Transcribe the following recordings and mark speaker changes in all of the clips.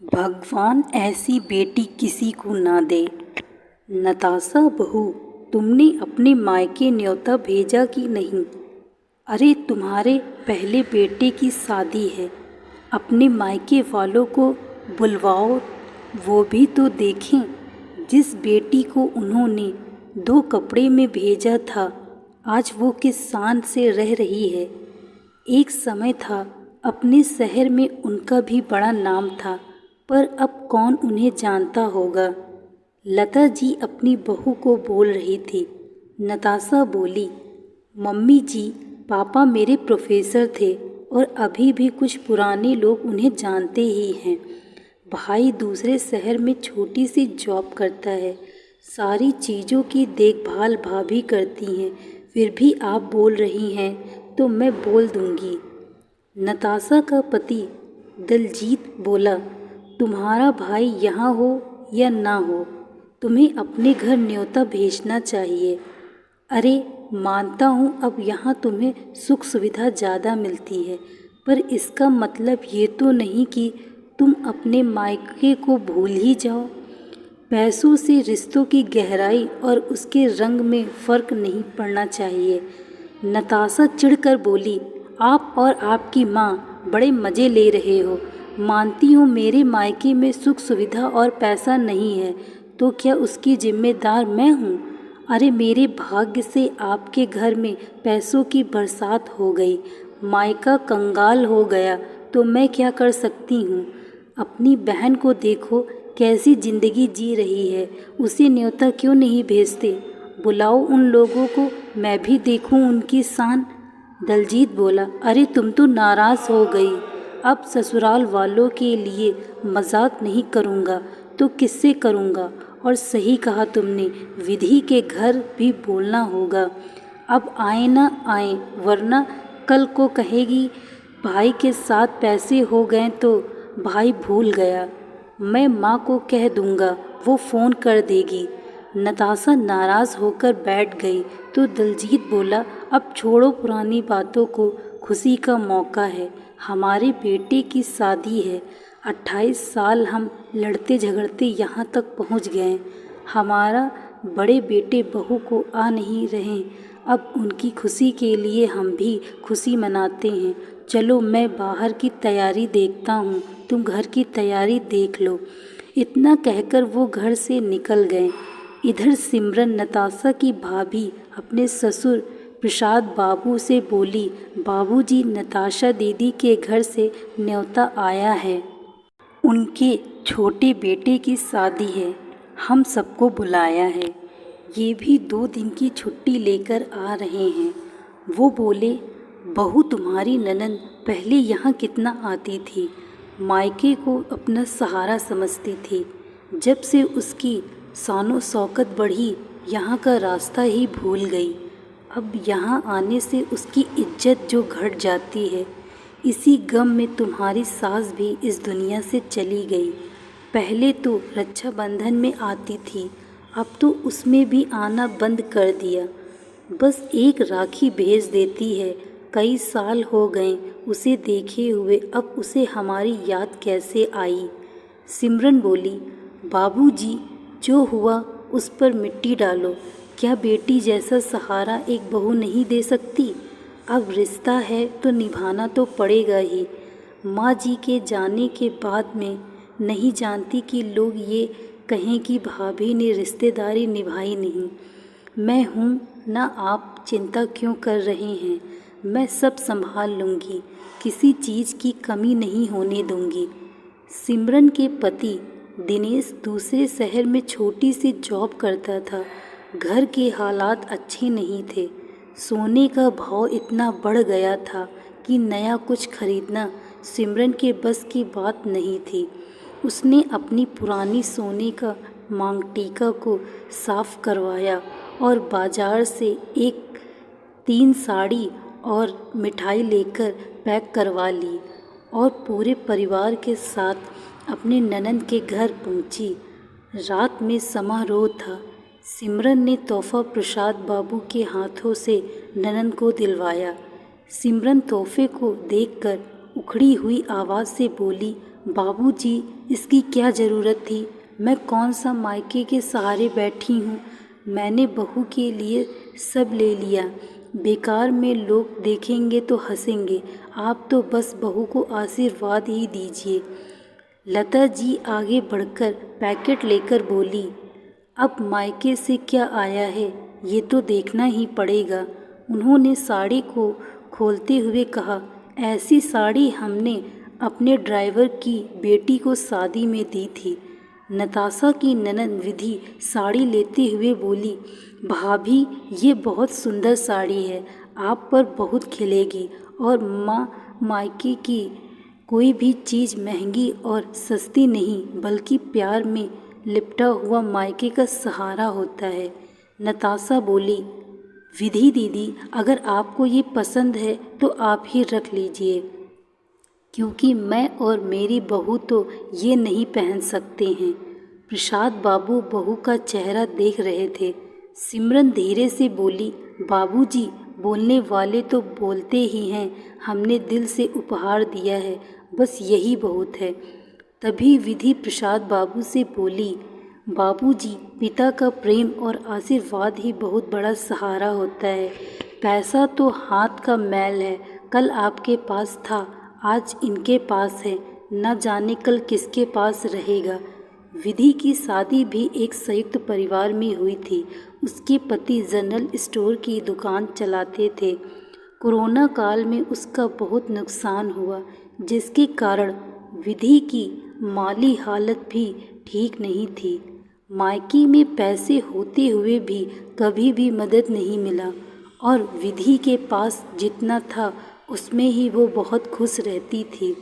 Speaker 1: भगवान ऐसी बेटी किसी को ना दे। नताशा बहू, तुमने अपने मायके न्योता भेजा कि नहीं? अरे तुम्हारे पहले बेटे की शादी है, अपने मायके वालों को बुलवाओ, वो भी तो देखें। जिस बेटी को उन्होंने 2 कपड़े में भेजा था, आज वो किस शान से रह रही है। एक समय था अपने शहर में उनका भी बड़ा नाम था, पर अब कौन उन्हें जानता होगा। लता जी अपनी बहू को बोल रही थी। नताशा बोली, मम्मी जी, पापा मेरे प्रोफेसर थे और अभी भी कुछ पुराने लोग उन्हें जानते ही हैं। भाई दूसरे शहर में छोटी सी जॉब करता है, सारी चीज़ों की देखभाल भाभी करती हैं। फिर भी आप बोल रही हैं तो मैं बोल दूंगी। नताशा का पति दलजीत बोला, तुम्हारा भाई यहाँ हो या ना हो, तुम्हें अपने घर न्योता भेजना चाहिए। अरे मानता हूँ अब यहाँ तुम्हें सुख सुविधा ज़्यादा मिलती है, पर इसका मतलब ये तो नहीं कि तुम अपने मायके को भूल ही जाओ। पैसों से रिश्तों की गहराई और उसके रंग में फ़र्क नहीं पड़ना चाहिए। नताशा चिढ़कर बोली, आप और आपकी माँ बड़े मज़े ले रहे हो। मानती हूँ मेरे मायके में सुख सुविधा और पैसा नहीं है, तो क्या उसकी जिम्मेदार मैं हूँ? अरे मेरे भाग्य से आपके घर में पैसों की बरसात हो गई, मायका कंगाल हो गया तो मैं क्या कर सकती हूँ। अपनी बहन को देखो कैसी ज़िंदगी जी रही है, उसे न्योता क्यों नहीं भेजते? बुलाओ उन लोगों को, मैं भी देखूं उनकी शान। दलजीत बोला, अरे तुम तो नाराज़ हो गई। अब ससुराल वालों के लिए मजाक नहीं करूँगा तो किससे करूँगा। और सही कहा तुमने, विधि के घर भी बोलना होगा। अब आए ना आए, वरना कल को कहेगी भाई के साथ पैसे हो गए तो भाई भूल गया। मैं माँ को कह दूँगा, वो फ़ोन कर देगी। नताशा नाराज़ होकर बैठ गई तो दलजीत बोला, अब छोड़ो पुरानी बातों को, खुशी का मौका है। हमारे बेटे की शादी है, 28 साल हम लड़ते झगड़ते यहाँ तक पहुँच गए। हमारा बड़े बेटे बहू को आ नहीं रहे, अब उनकी खुशी के लिए हम भी खुशी मनाते हैं। चलो मैं बाहर की तैयारी देखता हूँ, तुम घर की तैयारी देख लो। इतना कहकर वो घर से निकल गए। इधर सिमरन नताशा की भाभी अपने ससुर प्रसाद बाबू से बोली, बाबूजी, नताशा दीदी के घर से न्योता आया है, उनके छोटे बेटे की शादी है, हम सबको बुलाया है। ये भी 2 दिन की छुट्टी लेकर आ रहे हैं। वो बोले, बहू तुम्हारी ननद पहले यहाँ कितना आती थी, मायके को अपना सहारा समझती थी। जब से उसकी शानो शौकत बढ़ी, यहाँ का रास्ता ही भूल गई। अब यहाँ आने से उसकी इज्जत जो घट जाती है। इसी गम में तुम्हारी सास भी इस दुनिया से चली गई। पहले तो रक्षाबंधन में आती थी, अब तो उसमें भी आना बंद कर दिया। बस एक राखी भेज देती है। कई साल हो गए उसे देखे हुए, अब उसे हमारी याद कैसे आई। सिमरन बोली, बाबूजी, जो हुआ उस पर मिट्टी डालो। क्या बेटी जैसा सहारा एक बहू नहीं दे सकती? अब रिश्ता है तो निभाना तो पड़ेगा ही। माँ जी के जाने के बाद में नहीं जानती कि लोग ये कहें कि भाभी ने रिश्तेदारी निभाई नहीं। मैं हूँ ना, आप चिंता क्यों कर रहे हैं? मैं सब संभाल लूँगी, किसी चीज़ की कमी नहीं होने दूँगी। सिमरन के पति दिनेश दूसरे शहर में छोटी सी जॉब करता था। घर के हालात अच्छे नहीं थे। सोने का भाव इतना बढ़ गया था कि नया कुछ खरीदना सिमरन के बस की बात नहीं थी। उसने अपनी पुरानी सोने का मांग टीका को साफ करवाया और बाजार से 3 साड़ी और मिठाई लेकर पैक करवा ली और पूरे परिवार के साथ अपने ननद के घर पहुंची। रात में समारोह था। सिमरन ने तोहफा प्रसाद बाबू के हाथों से ननद को दिलवाया। सिमरन तोहफे को देखकर उखड़ी हुई आवाज़ से बोली, बाबूजी, इसकी क्या ज़रूरत थी? मैं कौन सा मायके के सहारे बैठी हूँ। मैंने बहू के लिए सब ले लिया। बेकार में लोग देखेंगे तो हंसेंगे। आप तो बस बहू को आशीर्वाद ही दीजिए। लता जी आगे बढ़कर पैकेट लेकर बोली, अब मायके से क्या आया है ये तो देखना ही पड़ेगा। उन्होंने साड़ी को खोलते हुए कहा, ऐसी साड़ी हमने अपने ड्राइवर की बेटी को शादी में दी थी। नताशा की ननद विधि साड़ी लेते हुए बोली, भाभी ये बहुत सुंदर साड़ी है, आप पर बहुत खिलेगी। और माँ, मायके की कोई भी चीज़ महंगी और सस्ती नहीं बल्कि प्यार में लिपटा हुआ मायके का सहारा होता है। नताशा बोली, विधि दीदी, अगर आपको ये पसंद है तो आप ही रख लीजिए, क्योंकि मैं और मेरी बहू तो ये नहीं पहन सकते हैं। प्रसाद बाबू बहू का चेहरा देख रहे थे। सिमरन धीरे से बोली, बाबूजी, बोलने वाले तो बोलते ही हैं, हमने दिल से उपहार दिया है, बस यही बहुत है। तभी विधि प्रसाद बाबू से बोली, बाबूजी, पिता का प्रेम और आशीर्वाद ही बहुत बड़ा सहारा होता है। पैसा तो हाथ का मैल है, कल आपके पास था, आज इनके पास है, न जाने कल किसके पास रहेगा। विधि की शादी भी एक संयुक्त परिवार में हुई थी। उसके पति जनरल स्टोर की दुकान चलाते थे। कोरोना काल में उसका बहुत नुकसान हुआ, जिसके कारण विधि की माली हालत भी ठीक नहीं थी। मायके में पैसे होते हुए भी कभी भी मदद नहीं मिला और विधि के पास जितना था उसमें ही वो बहुत खुश रहती थी।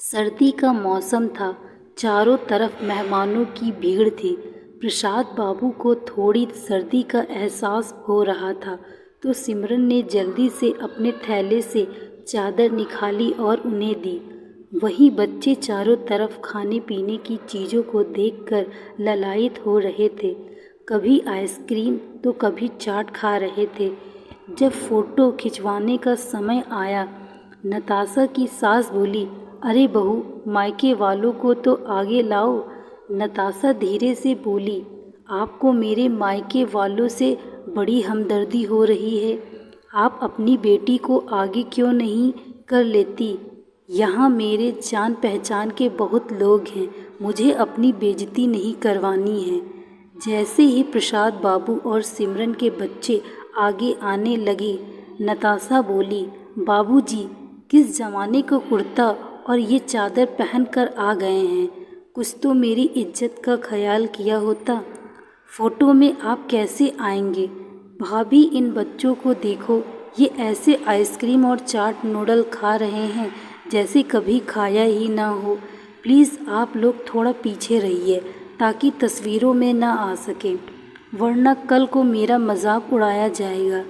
Speaker 1: सर्दी का मौसम था, चारों तरफ मेहमानों की भीड़ थी। प्रसाद बाबू को थोड़ी सर्दी का एहसास हो रहा था तो सिमरन ने जल्दी से अपने थैले से चादर निकाली और उन्हें दी। वहीं बच्चे चारों तरफ खाने पीने की चीज़ों को देखकर ललायित हो रहे थे। कभी आइसक्रीम तो कभी चाट खा रहे थे। जब फ़ोटो खिंचवाने का समय आया, नताशा की सास बोली, अरे बहू, मायके वालों को तो आगे लाओ। नताशा धीरे से बोली, आपको मेरे मायके वालों से बड़ी हमदर्दी हो रही है। आप अपनी बेटी को आगे क्यों नहीं कर लेती? यहाँ मेरे जान पहचान के बहुत लोग हैं, मुझे अपनी बेइज्जती नहीं करवानी है। जैसे ही प्रसाद बाबू और सिमरन के बच्चे आगे आने लगे, नताशा बोली, बाबूजी, किस ज़माने का कुर्ता और ये चादर पहन कर आ गए हैं? कुछ तो मेरी इज्जत का ख्याल किया होता। फ़ोटो में आप कैसे आएंगे? भाभी, इन बच्चों को देखो, ये ऐसे आइसक्रीम और चाट नूडल खा रहे हैं जैसे कभी खाया ही ना हो। प्लीज़ आप लोग थोड़ा पीछे रहिए ताकि तस्वीरों में ना आ सके, वरना कल को मेरा मजाक उड़ाया जाएगा।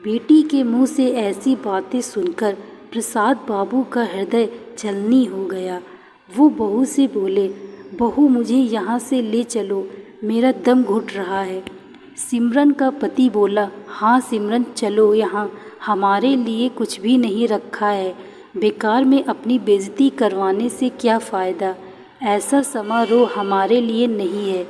Speaker 1: बेटी के मुंह से ऐसी बातें सुनकर प्रसाद बाबू का हृदय छलनी हो गया। वो बहू से बोले, बहू, मुझे यहाँ से ले चलो, मेरा दम घुट रहा है। सिमरन का पति बोला, हाँ सिमरन, चलो, यहाँ हमारे लिए कुछ भी नहीं रखा है। बेकार में अपनी बेइज्जती करवाने से क्या फ़ायदा? ऐसा समारोह हमारे लिए नहीं है।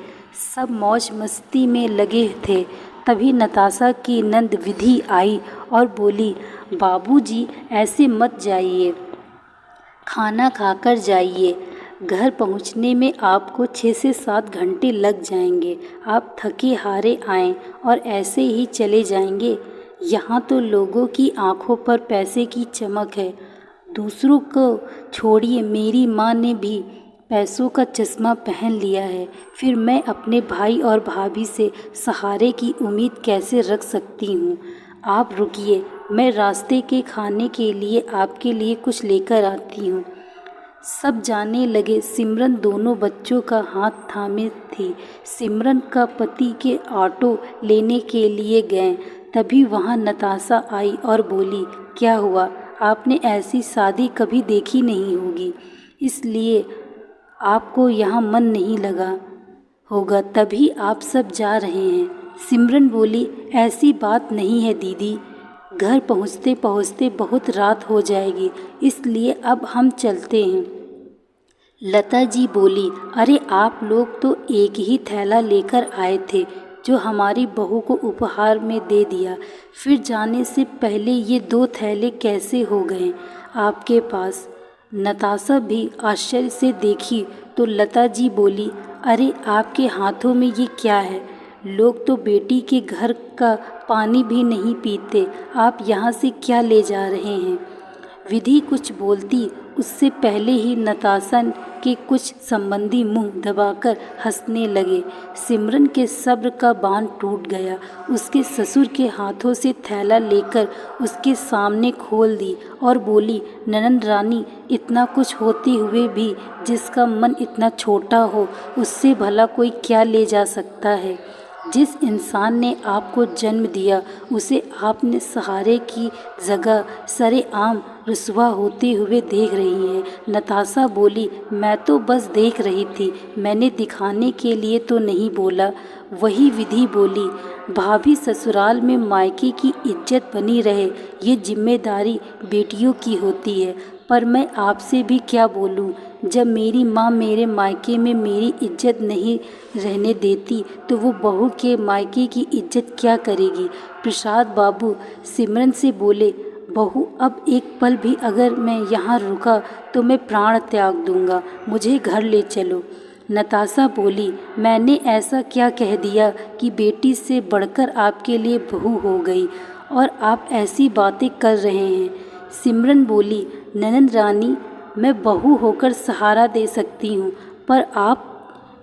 Speaker 1: सब मौज मस्ती में लगे थे। तभी नताशा की नंद विधि आई और बोली, बाबूजी, ऐसे मत जाइए, खाना खाकर जाइए। घर पहुंचने में आपको 6 से 7 घंटे लग जाएंगे। आप थके हारे आएँ और ऐसे ही चले जाएंगे। यहाँ तो लोगों की आंखों पर पैसे की चमक है। दूसरों को छोड़िए, मेरी माँ ने भी पैसों का चश्मा पहन लिया है। फिर मैं अपने भाई और भाभी से सहारे की उम्मीद कैसे रख सकती हूँ? आप रुकिए, मैं रास्ते के खाने के लिए आपके लिए कुछ लेकर आती हूँ। सब जाने लगे। सिमरन दोनों बच्चों का हाथ थामे थी। सिमरन का पति के ऑटो लेने के लिए गए। तभी वहाँ नताशा आई और बोली, क्या हुआ? आपने ऐसी शादी कभी देखी नहीं होगी, इसलिए आपको यहाँ मन नहीं लगा होगा, तभी आप सब जा रहे हैं। सिमरन बोली, ऐसी बात नहीं है दीदी, घर पहुँचते पहुँचते बहुत रात हो जाएगी, इसलिए अब हम चलते हैं। लता जी बोली, अरे आप लोग तो एक ही थैला लेकर आए थे जो हमारी बहू को उपहार में दे दिया, फिर जाने से पहले ये 2 थैले कैसे हो गए आपके पास? नताशा भी आश्चर्य से देखी तो लता जी बोली, अरे आपके हाथों में ये क्या है? लोग तो बेटी के घर का पानी भी नहीं पीते, आप यहाँ से क्या ले जा रहे हैं? विधि कुछ बोलती उससे पहले ही नताशा के कुछ संबंधी मुंह दबाकर हंसने लगे। सिमरन के सब्र का बांध टूट गया। उसके ससुर के हाथों से थैला लेकर उसके सामने खोल दी और बोली, ननद रानी, इतना कुछ होते हुए भी जिसका मन इतना छोटा हो उससे भला कोई क्या ले जा सकता है? जिस इंसान ने आपको जन्म दिया उसे आपने सहारे की जगह सरेआम रुसवा होते हुए देख रही हैं। नताशा बोली, मैं तो बस देख रही थी, मैंने दिखाने के लिए तो नहीं बोला। वही विधि बोली, भाभी ससुराल में मायके की इज्जत बनी रहे ये जिम्मेदारी बेटियों की होती है, पर मैं आपसे भी क्या बोलूं? जब मेरी माँ मेरे मायके में मेरी इज्जत नहीं रहने देती तो वो बहू के मायके की इज्जत क्या करेगी? प्रसाद बाबू सिमरन से बोले, बहू अब एक पल भी अगर मैं यहाँ रुका तो मैं प्राण त्याग दूंगा, मुझे घर ले चलो। नताशा बोली, मैंने ऐसा क्या कह दिया कि बेटी से बढ़कर आपके लिए बहू हो गई और आप ऐसी बातें कर रहे हैं? सिमरन बोली, ननद रानी, मैं बहू होकर सहारा दे सकती हूँ, पर आप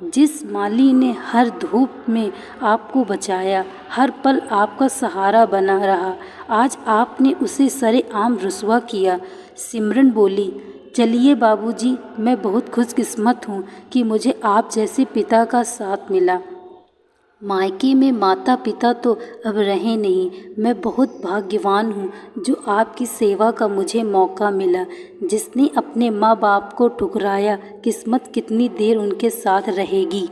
Speaker 1: जिस माली ने हर धूप में आपको बचाया, हर पल आपका सहारा बना रहा, आज आपने उसे सरेआम रुसवा किया। सिमरन बोली, चलिए बाबूजी, मैं बहुत खुशकिस्मत हूँ कि मुझे आप जैसे पिता का साथ मिला। मायके में माता पिता तो अब रहे नहीं, मैं बहुत भाग्यवान हूँ जो आपकी सेवा का मुझे मौका मिला। जिसने अपने माँ बाप को ठुकराया, किस्मत कितनी देर उनके साथ रहेगी।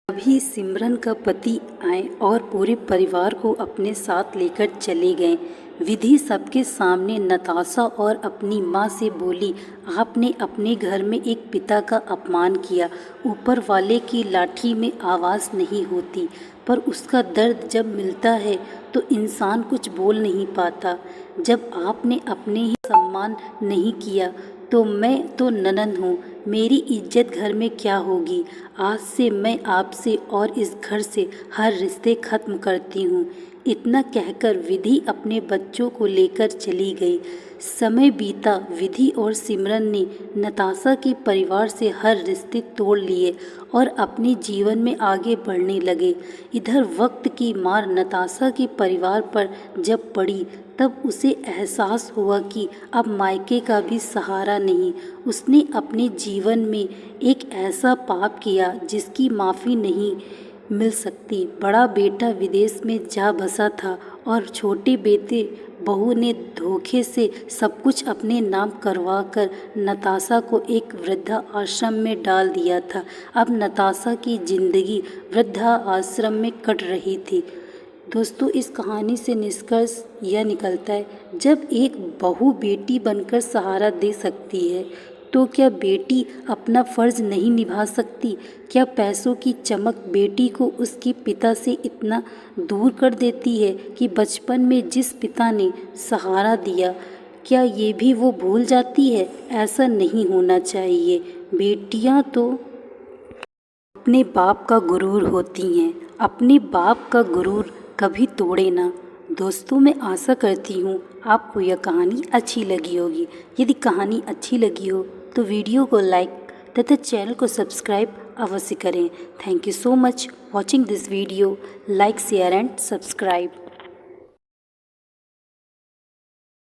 Speaker 1: अभी सिमरन का पति आए और पूरे परिवार को अपने साथ लेकर चले गए। विधि सबके सामने नताशा और अपनी माँ से बोली, आपने अपने घर में एक पिता का अपमान किया। ऊपर वाले की लाठी में आवाज़ नहीं होती, पर उसका दर्द जब मिलता है तो इंसान कुछ बोल नहीं पाता। जब आपने अपने ही सम्मान नहीं किया तो मैं तो ननद हूँ, मेरी इज्जत घर में क्या होगी? आज से मैं आपसे और इस घर से हर रिश्ते ख़त्म करती हूँ। इतना कहकर विधि अपने बच्चों को लेकर चली गई। समय बीता, विधि और सिमरन ने नताशा के परिवार से हर रिश्ते तोड़ लिए और अपने जीवन में आगे बढ़ने लगे। इधर वक्त की मार नताशा के परिवार पर जब पड़ी तब उसे एहसास हुआ कि अब मायके का भी सहारा नहीं। उसने अपने जीवन में एक ऐसा पाप किया जिसकी माफ़ी नहीं मिल सकती। बड़ा बेटा विदेश में जा बसा था और छोटे बेटे बहू ने धोखे से सब कुछ अपने नाम करवा कर नताशा को एक वृद्धा आश्रम में डाल दिया था। अब नताशा की ज़िंदगी वृद्धा आश्रम में कट रही थी। दोस्तों, इस कहानी से निष्कर्ष यह निकलता है, जब एक बहू बेटी बनकर सहारा दे सकती है तो क्या बेटी अपना फ़र्ज़ नहीं निभा सकती? क्या पैसों की चमक बेटी को उसके पिता से इतना दूर कर देती है कि बचपन में जिस पिता ने सहारा दिया, क्या ये भी वो भूल जाती है? ऐसा नहीं होना चाहिए। बेटियां तो अपने बाप का गुरूर होती हैं, अपने बाप का गुरूर कभी तोड़े ना। दोस्तों, मैं आशा करती हूँ आपको यह कहानी अच्छी लगी होगी। यदि कहानी अच्छी लगी हो तो वीडियो को लाइक तथा चैनल को सब्सक्राइब अवश्य करें। Thank you so much watching this video. Like, share and subscribe.